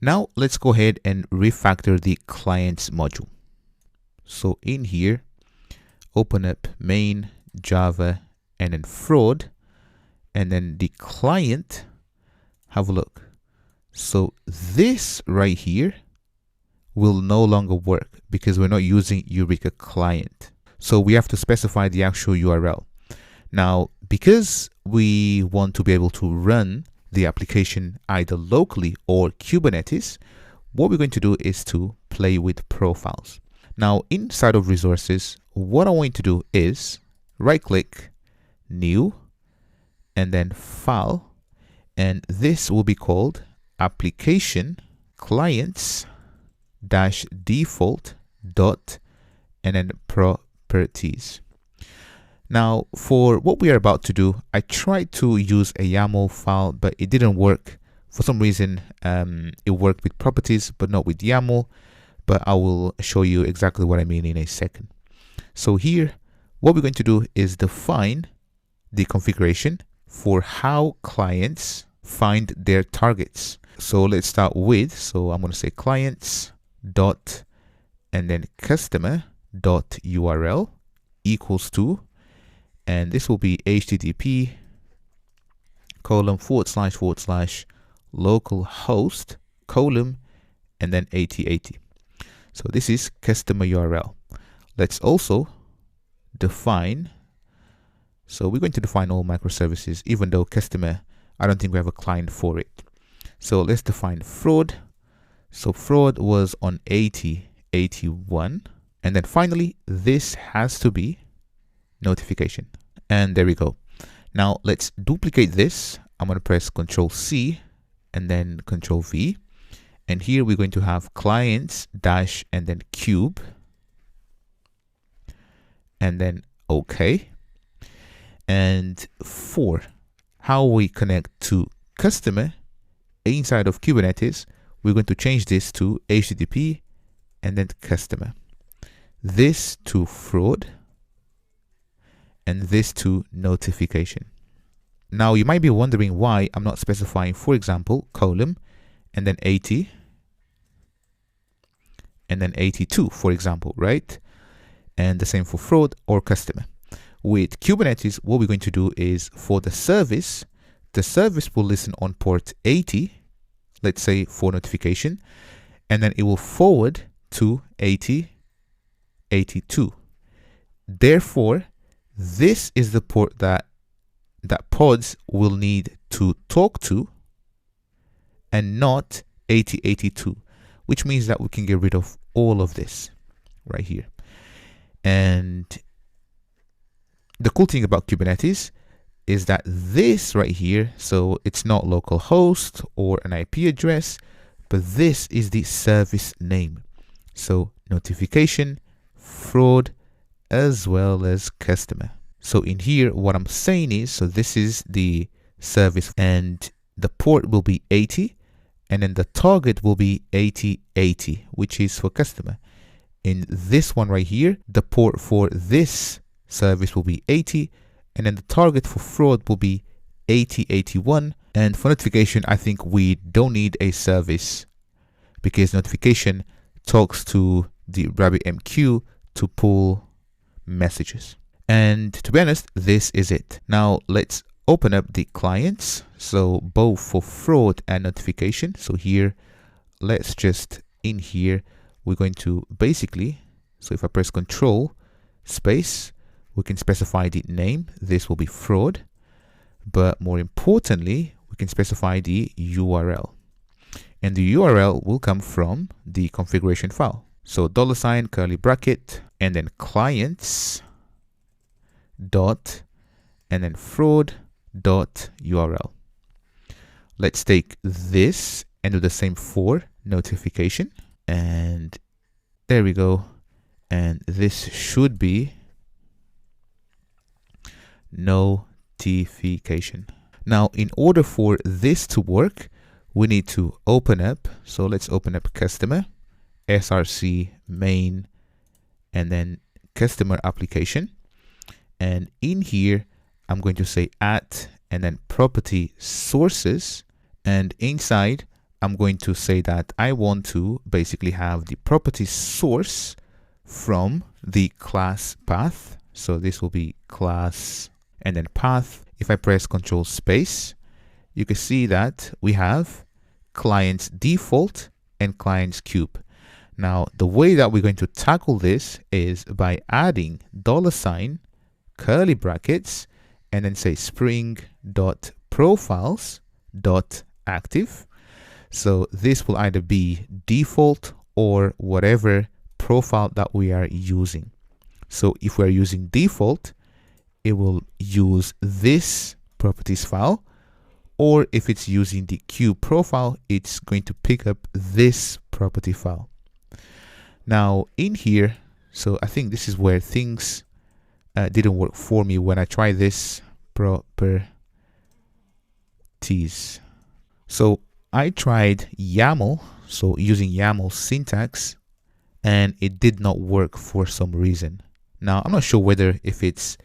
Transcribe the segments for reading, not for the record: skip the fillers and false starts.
Now let's go ahead and refactor the clients module. So in here, open up main, Java, and then fraud, and then the client. Have a look. So this right here will no longer work because we're not using Eureka client. So we have to specify the actual URL. Now, because we want to be able to run the application either locally or Kubernetes, what we're going to do is to play with profiles. Now, inside of resources, what I want to do is right click, new, and then file, and this will be called application clients dash default dot and then properties. Now, for what we are about to do, I tried to use a YAML file, but it didn't work. For some reason, it worked with properties, but not with YAML. But I will show you exactly what I mean in a second. So here, what we're going to do is define the configuration for how clients find their targets. So let's start with, so I'm going to say clients dot and then customer dot URL equals to, and this will be http colon / localhost colon and then 8080. So this is customer URL. Let's also define, so we're going to define all microservices, even though customer, I don't think we have a client for it. So let's define fraud. So fraud was on 8081. And then finally, this has to be notification. And there we go. Now let's duplicate this. I'm going to press Control C and then Control V. And here we're going to have clients dash and then cube. And then OK. And for how we connect to customer inside of Kubernetes, we're going to change this to HTTP and then customer. This to fraud and this to notification. Now you might be wondering why I'm not specifying, for example, column and then 80 and then 82, for example, right? And the same for fraud or customer. With Kubernetes, what we're going to do is for the service will listen on port 80, let's say for notification, and then it will forward to 8082. Therefore, this is the port that pods will need to talk to and not 8082, which means that we can get rid of all of this right here. And the cool thing about Kubernetes is that this right here, so it's not localhost or an IP address, but this is the service name. So notification, fraud, as well as customer. So in here, what I'm saying is, so this is the service and the port will be 80 and then the target will be 8080, which is for customer. In this one right here, the port for this service will be 80 and then the target for fraud will be 8081. And for notification, I think we don't need a service because notification talks to the RabbitMQ to pull messages. And to be honest, this is it. Now let's open up the clients. So both for fraud and notification. So here, let's just in here, we're going to basically, so if I press Control space, we can specify the name. This will be fraud, but more importantly, we can specify the URL, and the URL will come from the configuration file. So $ curly bracket and then clients dot and then fraud dot URL. Let's take this and do the same for notification, and there we go. And this should be notification. Now, in order for this to work, we need to open up. So let's open up customer, src main, and then customer application. And in here, I'm going to say at and then property sources. And inside, I'm going to say that I want to basically have the property source from the class path. So this will be class and then path. If I press Control space, you can see that we have client's default and client's cube. Now, the way that we're going to tackle this is by adding $ curly brackets and then say spring.profiles.active. So this will either be default or whatever profile that we are using. So if we're using default, it will use this properties file, or if it's using the cube profile, it's going to pick up this property file. Now in here, so I think this is where things didn't work for me when I tried this properties. So I tried YAML, so using YAML syntax, and it did not work for some reason. Now I'm not sure whether if it's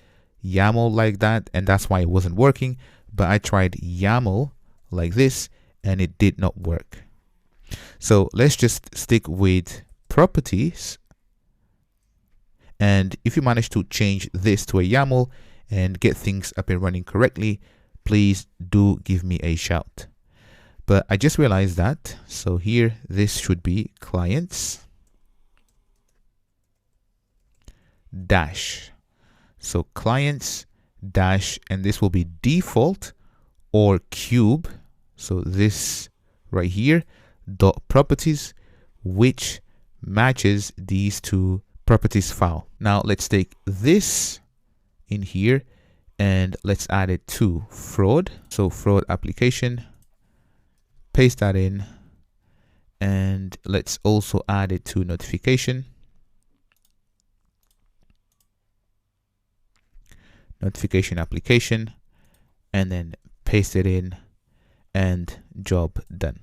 YAML like that and that's why it wasn't working, but I tried YAML like this and it did not work. So let's just stick with properties, and if you manage to change this to a YAML and get things up and running correctly, please do give me a shout. But I just realized that, so here this should be clients dash. So clients dash, and this will be default or cube. So this right here, dot properties, which matches these two properties file. Now let's take this in here and let's add it to fraud. So fraud application, paste that in, and let's also add it to notification. Notification application, and then paste it in, and job done.